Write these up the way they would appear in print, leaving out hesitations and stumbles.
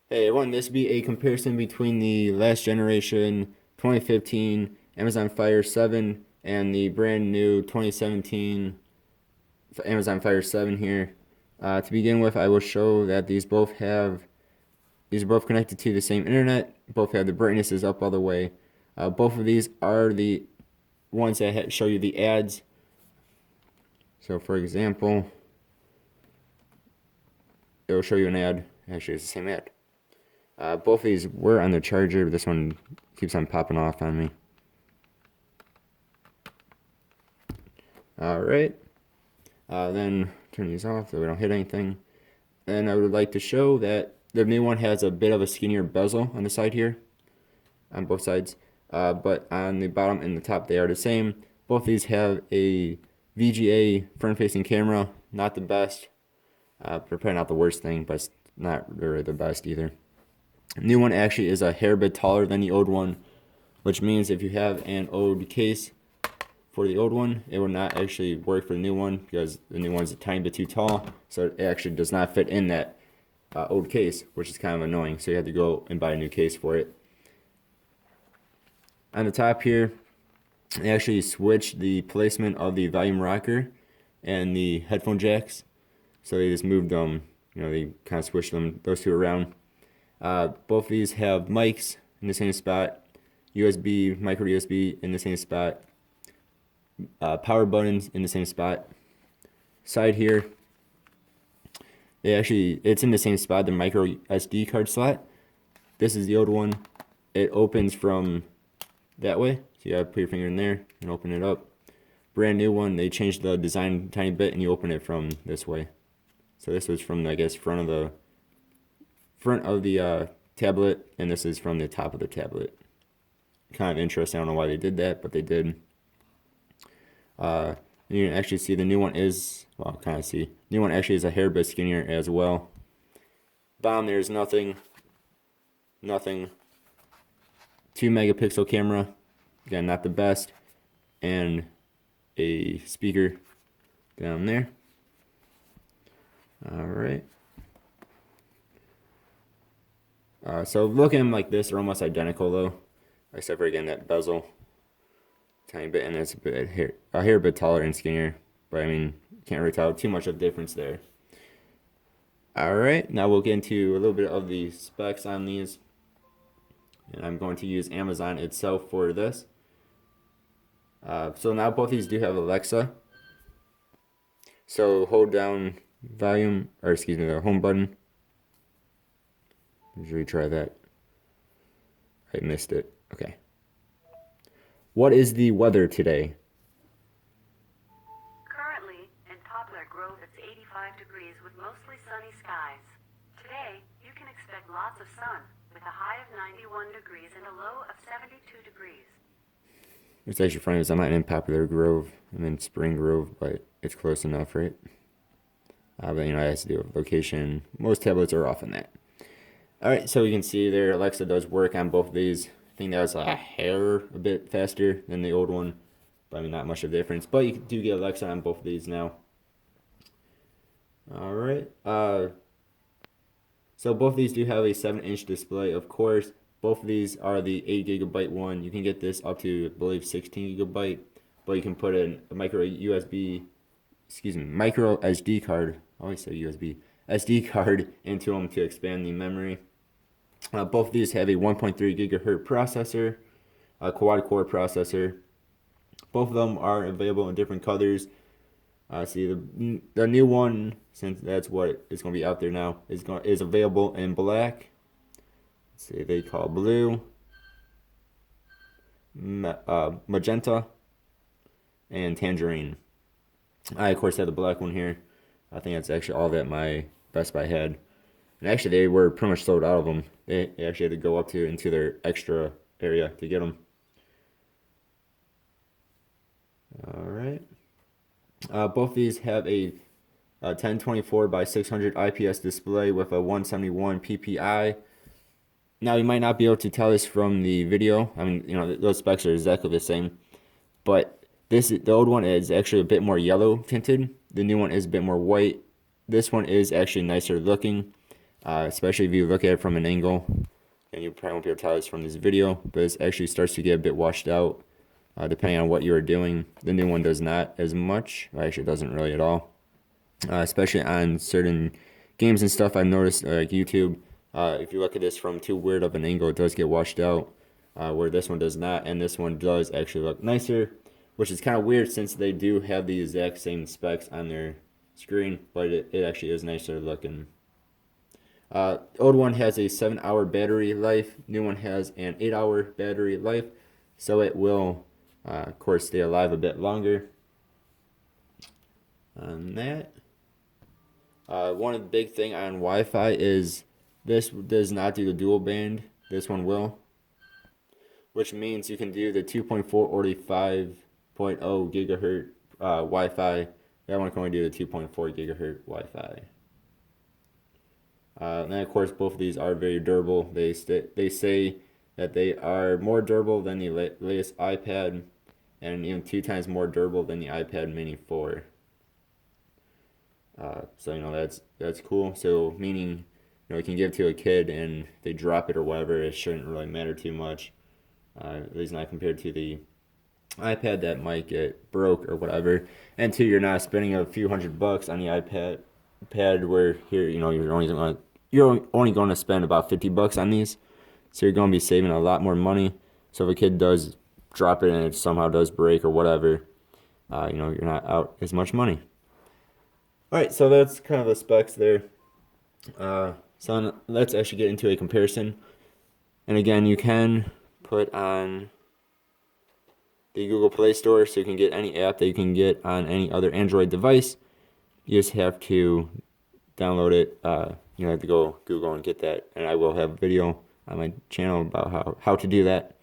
Hey everyone, this will be a comparison between the last generation 2015 Amazon Fire 7 and the brand new 2017 Amazon Fire 7 here. To begin with, I will show that these are both connected to the same internet. Both have the brightnesses up all the way. Both of these are the ones that show you the ads. So for example, it will show you an ad. Actually, it's the same ad. Both of these were on the charger, but this one keeps on popping off on me. Alright, then turn these off so we don't hit anything. And I would like to show that the new one has a bit of a skinnier bezel on the side here, on both sides. But on the bottom and the top they are the same. Both of these have a VGA front-facing camera, not the best. Probably not the worst thing, but it's not really the best either. The new one actually is a hair bit taller than the old one, which means if you have an old case for the old one, it will not actually work for the new one because the new one is a tiny bit too tall, so it actually does not fit in that old case, which is kind of annoying. So you have to go and buy a new case for it. On the top here, they actually switched the placement of the volume rocker and the headphone jacks. So they just moved them, they kind of switched those two around. Both of these have mics in the same spot, USB, micro USB in the same spot, power buttons in the same spot. Side here, it's in the same spot, the micro SD card slot. This is the old one. It opens from that way, so you gotta put your finger in there and open it up. Brand new one, they changed the design a tiny bit and you open it from this way. So this was from, I guess, front of the tablet, and this is from the top of the tablet. Kind of interesting. I don't know why they did that, but they did. You can actually see the new one is, well, kind of see. New one actually is a hair bit skinnier as well. Bottom there's nothing. 2 megapixel camera, again not the best, and a speaker down there. All right. So looking like this, they're almost identical though, except for again that bezel, tiny bit, and it's a hair bit taller and skinnier. But I mean, can't really tell too much of a difference there. All right, now we'll get into a little bit of the specs on these, and I'm going to use Amazon itself for this. So now both these do have Alexa. So hold down volume, or excuse me, the home button. Let's retry that. I missed it. Okay. What is the weather today? Currently, in Poplar Grove, it's 85 degrees with mostly sunny skies. Today, you can expect lots of sun with a high of 91 degrees and a low of 72 degrees. It's actually funny because I'm not in Poplar Grove. I'm in Spring Grove, but it's close enough, right? But it has to do with location. Most tablets are off on that. Alright, so you can see there Alexa does work on both of these. I think that was a bit faster than the old one, but I mean not much of a difference. But you do get Alexa on both of these now. Alright, so both of these do have a 7-inch display, of course. Both of these are the 8 GB one. You can get this up to, I believe, 16 GB, but you can put in a micro SD card. I always say USB. SD card into them to expand the memory. Both of these have a 1.3 gigahertz processor, a quad-core processor. Both of them are available in different colors. See the new one, since that's what is going to be out there now, is available in black. Let's see, they call blue, magenta, and tangerine. I of course have the black one here. I think that's actually all that my Best Buy had. And actually, they were pretty much sold out of them. They actually had to go into their extra area to get them. All right. Both these have a 1024 by 600 IPS display with a 171 PPI. Now, you might not be able to tell this from the video. I mean, those specs are exactly the same. But the old one is actually a bit more yellow tinted. The new one is a bit more white. This one is actually nicer looking. especially if you look at it from an angle. And you probably won't be able to tell this from this video, but it actually starts to get a bit washed out, depending on what you are doing. The new one does not as much. Actually, it doesn't really at all. Especially on certain games and stuff, I've noticed, like YouTube, if you look at this from too weird of an angle, it does get washed out, where this one does not, and this one does actually look nicer, which is kind of weird since they do have the exact same specs on their screen, but it actually is nicer looking. Old one has a 7-hour battery life. New one has an 8-hour battery life, so it will, of course, stay alive a bit longer. On that, one of the big thing on Wi-Fi is this does not do the dual band. This one will, which means you can do the 2.4 or the 5.0 gigahertz Wi-Fi. That one can only do the 2.4 gigahertz Wi-Fi. And of course, both of these are very durable. They say that they are more durable than the latest iPad, and even 2 times more durable than the iPad Mini 4. So that's cool. So meaning, you can give it to a kid and they drop it or whatever, it shouldn't really matter too much. At least not compared to the iPad that might get broke or whatever. And two, you're not spending a few $100 on the iPad where here, you're only going to spend about $50 on these. So you're going to be saving a lot more money. So if a kid does drop it and it somehow does break or whatever, you're not out as much money. All right, so that's kind of the specs there. So let's actually get into a comparison. And again, you can put on the Google Play Store, so you can get any app that you can get on any other Android device. You just have to download it. You have to go Google and get that. And I will have a video on my channel about how to do that.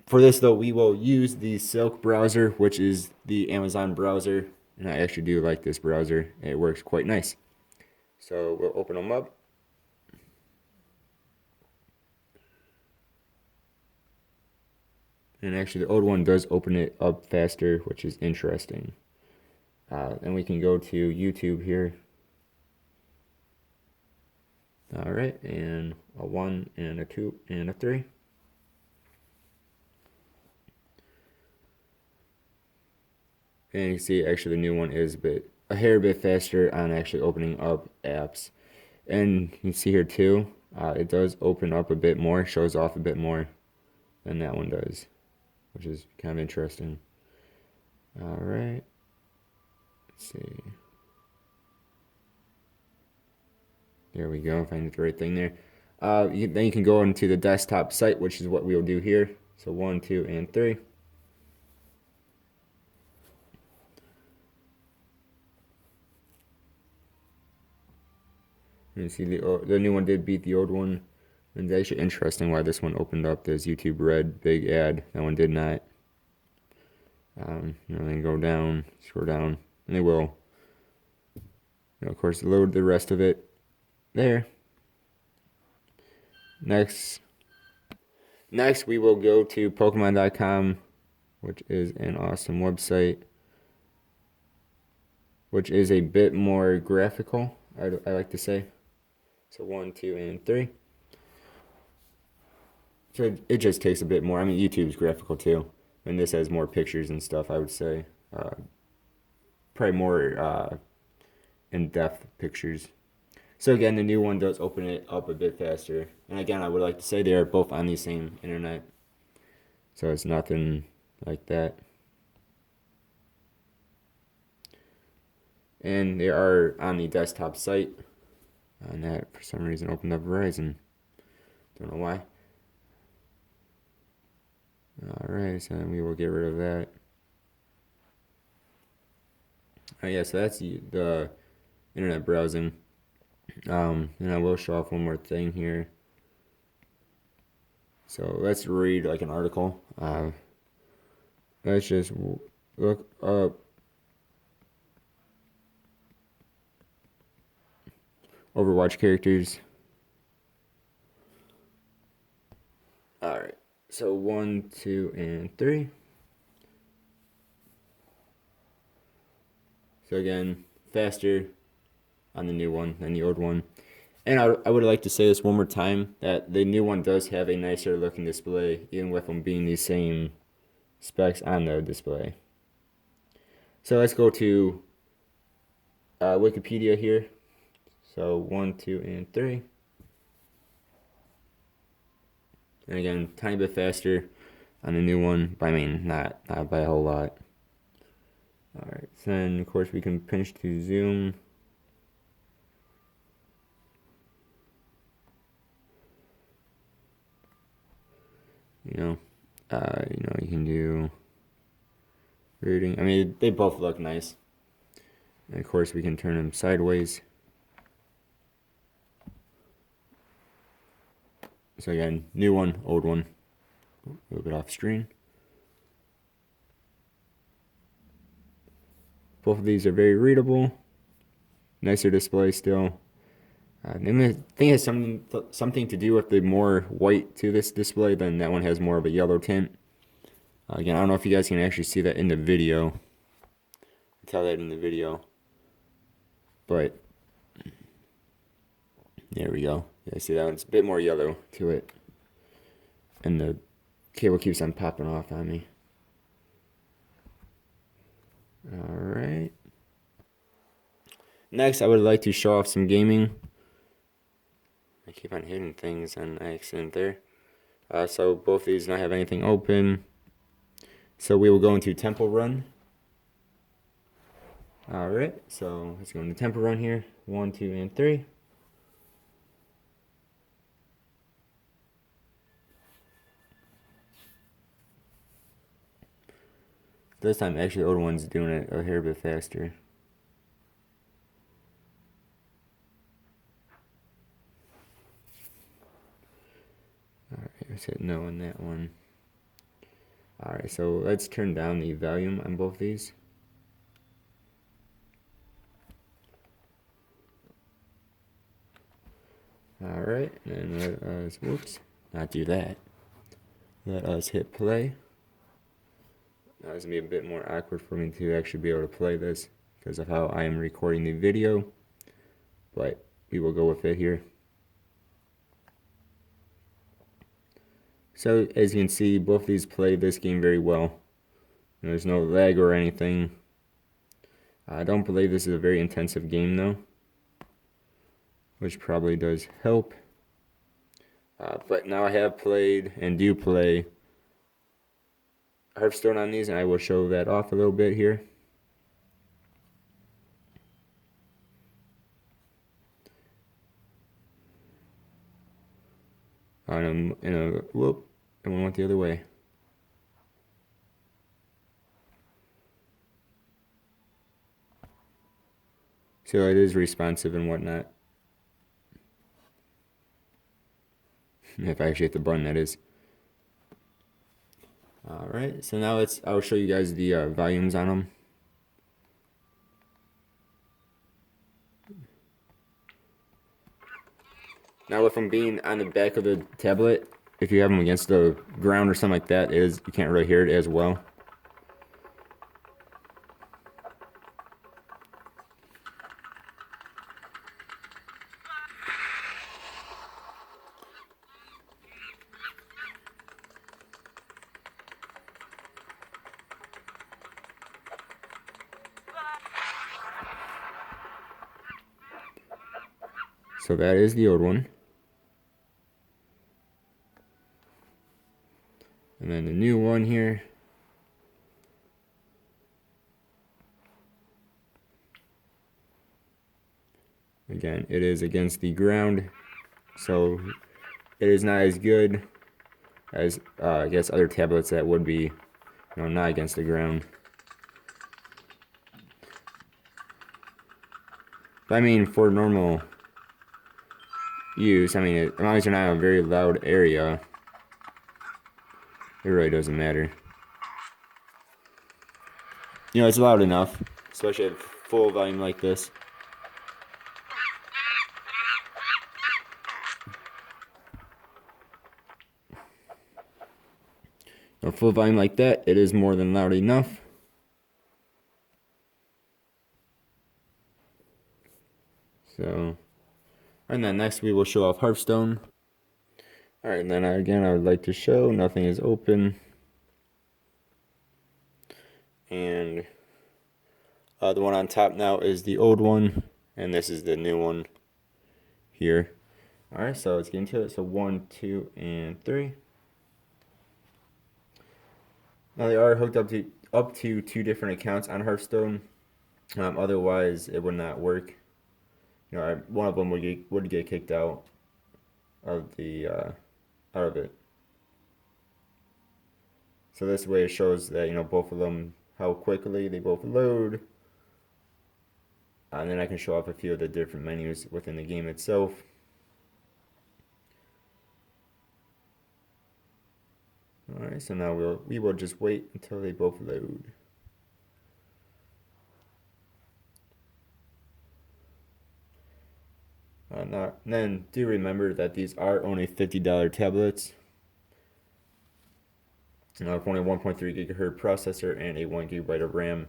For this, though, we will use the Silk browser, which is the Amazon browser. And I actually do like this browser. It works quite nice. So we'll open them up. And actually, the old one does open it up faster, which is interesting. And we can go to YouTube here. All right, and a 1 and a 2 and a 3. And you see, actually, the new one is a hair bit faster on actually opening up apps. And you can see here too, it does open up a bit more, shows off a bit more than that one does, which is kind of interesting. All right, let's see. There we go, find the right thing there. Then you can go into the desktop site, which is what we'll do here. So 1, 2, and 3. You see the new one did beat the old one. And it's actually interesting why this one opened up as YouTube Red, big ad. That one did not. Then go down, scroll down, and they will, of course, load the rest of it there. Next we will go to Pokemon.com, which is an awesome website, which is a bit more graphical, I like to say. So 1, 2, and 3. So it just takes a bit more. I mean, YouTube's graphical too, and this has more pictures and stuff, I would say. Probably more in-depth pictures. So again, the new one does open it up a bit faster. And again, I would like to say they are both on the same internet. So it's nothing like that. And they are on the desktop site. And that, for some reason, opened up Verizon. Don't know why. Alright, so we will get rid of that. Oh yeah, so that's the internet browsing. And I will show off one more thing here. So let's read like an article. Let's just look up Overwatch characters. Alright, so 1, 2, and 3. So again, faster on the new one than the old one. And I would like to say this one more time that the new one does have a nicer looking display, even with them being the same specs on the display. So let's go to Wikipedia here. So 1, 2, and 3. And again, tiny bit faster on the new one, but I mean not by a whole lot. Alright, so then of course we can pinch to zoom. You can do reading. I mean, they both look nice. And of course, we can turn them sideways. So again, new one, old one. A little bit off screen. Both of these are very readable. Nicer display still. I think it has something to do with the more white to this display, than that one has more of a yellow tint. Again, I don't know if you guys can actually see that in the video. Tell that in the video. But there we go. Yeah, see that one's a bit more yellow to it. And the cable keeps on popping off on me. Alright. Next, I would like to show off some gaming. I keep on hitting things on accident there. So both of these don't have anything open. So we will go into Temple Run. Alright, so let's go into Temple Run here. 1, 2, and 3. This time, actually, the older one's doing it a hair bit faster. Alright, let's hit no on that one. Alright, so let's turn down the volume on both these. Alright, and let us, whoops, not do that. Let us hit play. Now it's going to be a bit more awkward for me to actually be able to play this because of how I am recording the video, but we will go with it here. So as you can see, both of these play this game very well. There's no lag or anything. I don't believe this is a very intensive game though, which probably does help. But now I have played and do play Hearthstone on these, and I will show that off a little bit here. Whoop, and one went the other way. So it is responsive and whatnot. If I actually hit the button, that is. Alright, so now I'll show you guys the volumes on them. Now with them being on the back of the tablet, if you have them against the ground or something like that, you can't really hear it as well. So that is the old one. And then the new one here. Again, it is against the ground, so it is not as good as I guess other tablets that would be, not against the ground. But I mean, for normal use, I mean, as long as you're not in a very loud area, it really doesn't matter. It's loud enough, especially at full volume like this. Full volume like that, it is more than loud enough. So, And then next we will show off Hearthstone. Alright, and then again I would like to show nothing is open. And the one on top now is the old one, and this is the new one here. Alright, so let's get into it. So 1, 2, and 3. Now they are hooked up to 2 different accounts on Hearthstone. Otherwise, it would not work. You know, one of them would get kicked out of the out of it. So this way it shows that both of them how quickly they both load. And then I can show off a few of the different menus within the game itself. Alright, so now we will just wait until they both load. Then do remember that these are only $50 tablets. With only 1.3 gigahertz processor and a 1 gigabyte of RAM.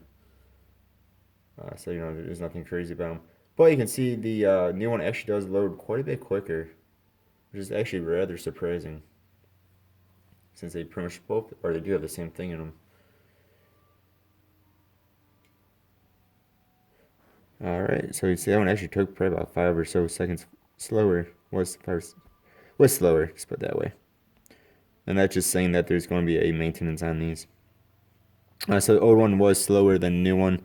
So there's nothing crazy about them. But you can see the new one actually does load quite a bit quicker, which is actually rather surprising, since they pretty much both, or they do have the same thing in them. Alright, so you see that one actually took probably about 5 or so seconds slower. Was slower, just put it that way. And that's just saying that there's going to be a maintenance on these. So the old one was slower than the new one.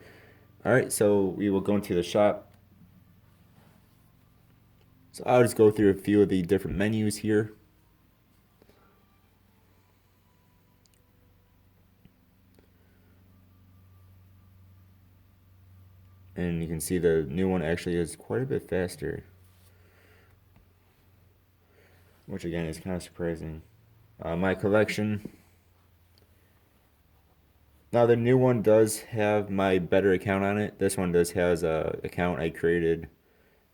Alright, so we will go into the shop. So I'll just go through a few of the different menus here. And you can see the new one actually is quite a bit faster, which again is kind of surprising. My collection. Now the new one does have my better account on it. This one does has a account I created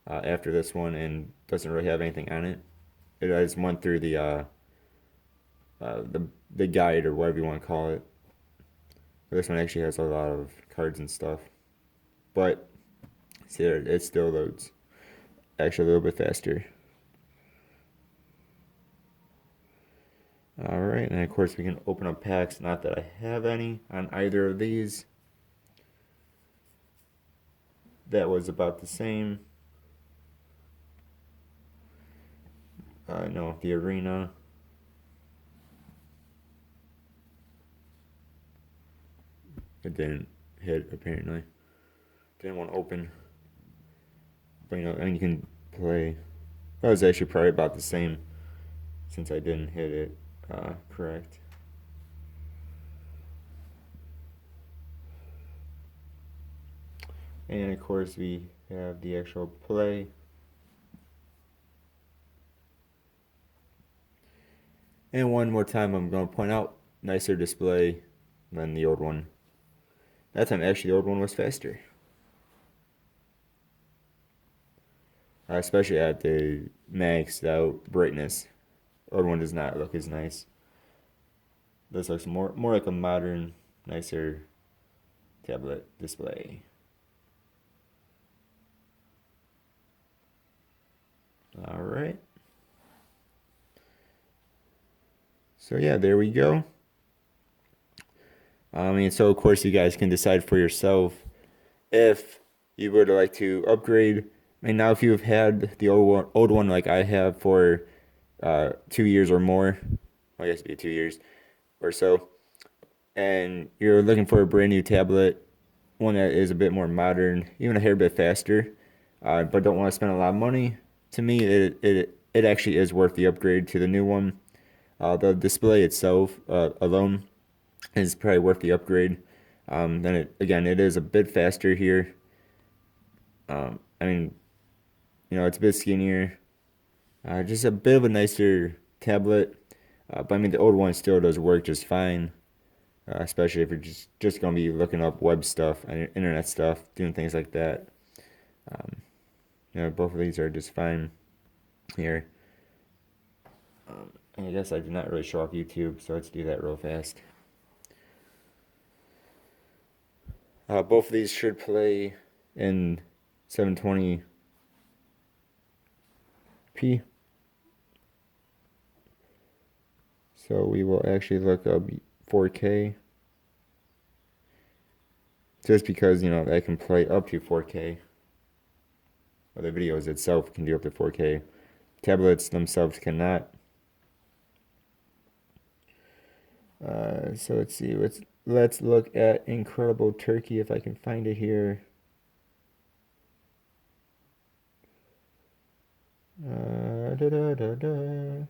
after this one and doesn't really have anything on it. It just went through the guide or whatever you want to call it. But this one actually has a lot of cards and stuff. But see there, it still loads. Actually a little bit faster. Alright, and of course we can open up packs. Not that I have any on either of these. That was about the same. No, the arena. It didn't hit, apparently. Didn't want to open. But and you can play. That was actually probably about the same, since I didn't hit it correct. And of course we have the actual play. And one more time I'm going to point out, nicer display than the old one. That time actually the old one was faster. Especially at the maxed out brightness. Old one does not look as nice. This looks more like a modern, nicer tablet display. Alright. So yeah, there we go. So of course you guys can decide for yourself if you would like to upgrade. Now if you've had the old one like I have for 2 years or more, well, I guess it'd be 2 years or so, and you're looking for a brand new tablet, one that is a bit more modern, even a hair bit faster, but don't want to spend a lot of money, to me it actually is worth the upgrade to the new one. The display itself alone is probably worth the upgrade. Then it is a bit faster here. It's a bit skinnier. Just a bit of a nicer tablet. But the old one still does work just fine. Especially if you're just going to be looking up web stuff, internet stuff, doing things like that. Both of these are just fine here. And I guess I did not really show off YouTube, so let's do that real fast. Both of these should play in 720 So we will actually look up 4K. Just because, you know, I can play up to 4K. Or the videos itself can do up to 4K. Tablets themselves cannot. So let's see. Let's look at Incredible Turkey if I can find it here. Da, da, da, da.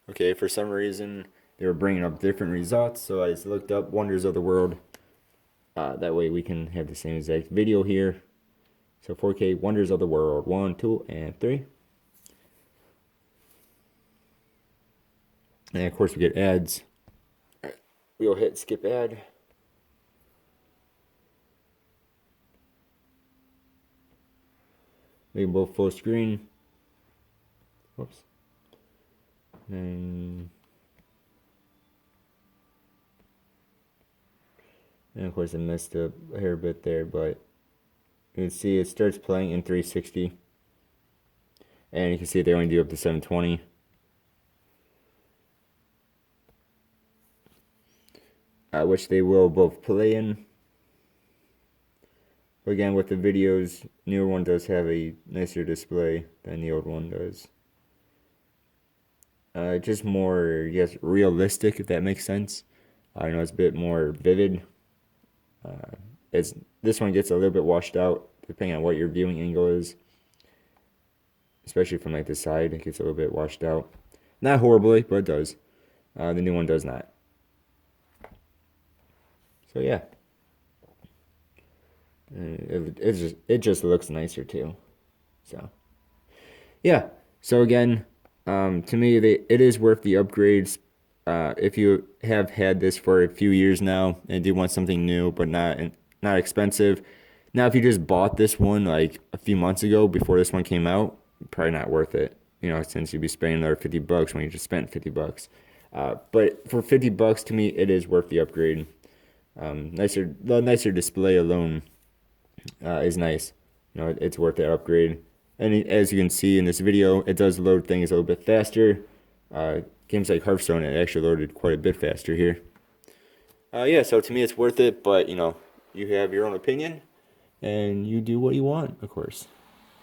Okay, for some reason they were bringing up different results, so I just looked up Wonders of the World. That way we can have the same exact video here. So 4K Wonders of the World, 1, 2, and 3. And of course we get ads. We'll hit skip ad. Make them both full screen. Whoops. And of course I messed up a hair bit there, but you can see it starts playing in 360. And you can see they only do up to 720. Which they will both play in. But again, with the videos, newer one does have a nicer display than the old one does. Just more, yes, realistic, if that makes sense. I know it's a bit more vivid. This one gets a little bit washed out depending on what your viewing angle is. Especially from like the side, it gets a little bit washed out. Not horribly, but it does. The new one does not. So yeah, it just looks nicer too. So yeah. So again, to me, it is worth the upgrades. If you have had this for a few years now and do want something new but not expensive. Now, if you just bought this one like a few months ago before this one came out, probably not worth it. You know, since you'd be spending another $50 when you just spent $50. But for $50 to me, it is worth the upgrade. The nicer display alone is nice. You know, it's worth that upgrade. And as you can see in this video, it does load things a little bit faster. Games like Hearthstone, it actually loaded quite a bit faster here. Yeah, so to me it's worth it, but you know, you have your own opinion, and you do what you want, of course.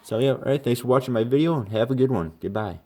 So yeah, alright, thanks for watching my video, and have a good one. Goodbye.